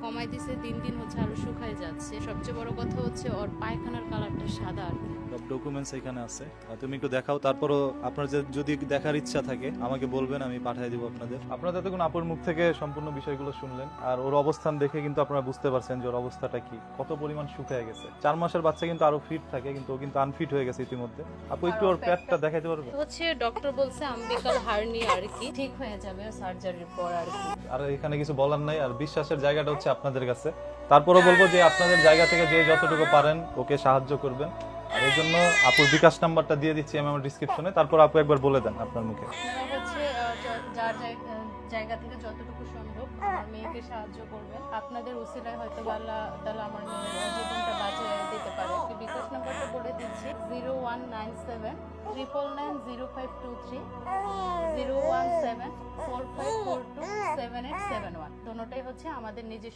কমাই দিছে, দিন দিন হচ্ছে আরো শুকায় যাচ্ছে। সবচেয়ে বড় কথা হচ্ছে ওর পায়খানার কালারটা সাদা আর কি। সব ডকুমেন্টস এখানে আছে, তুমি একটু দেখাও। তারপরও আপনার যদি দেখার ইচ্ছা থাকে আমাকে বলবেন, আমি পাঠিয়ে দিব আপনাদের। আপনারা এতক্ষণ আপুর মুখ থেকে সম্পূর্ণ বিষয়গুলো শুনলেন, আর ওর অবস্থান দেখে কিন্তু আপনারা বুঝতে পারছেন যে ওর অবস্থাটা কি, কত পরিমাণ শুকিয়ে গেছে। 4 মাসের বাচ্চা কিন্তু আরো ফিট থাকে, কিন্তু ও কিন্তু আনফিট হয়ে গেছে ইতিমধ্যে। আপু একটু ওর পেটটা দেখাইতে পারবে? হচ্ছে ডক্টর বলছে আম্বিকাল হার্নিয়া আর কি, ঠিক হয়ে যাবে সার্জারির পর আর কি। আর এখানে কিছু বলার নাই, আর বিশ্বাসের জায়গাটা হচ্ছে আপনাদের কাছে। তারপরও বলবো যে আপনাদের জায়গা থেকে যে যতটুকু পারেন ওকে সাহায্য করবেন। আর এই জন্য আপুর বিকাশ নাম্বারটা দিয়ে দিচ্ছি আমি আমার ডিসক্রিপশনে। তারপর আপু একবার বলে দেন আপনার মুখে। আপনারা হচ্ছে যার জায়গা থেকে যতটুকু সম্ভব আমার মেয়েকে সাহায্য করবেন। আপনাদের উসিলায় হয়তো আল্লাহ তাআলা আমার মেয়ের জীবনটা বাঁচিয়ে দিতে পারে। বিকাশ নাম্বারটা বলে দিচ্ছি 0197 9990523 017 4542 7871। দোনোটাই হচ্ছে আমাদের নিজস্ব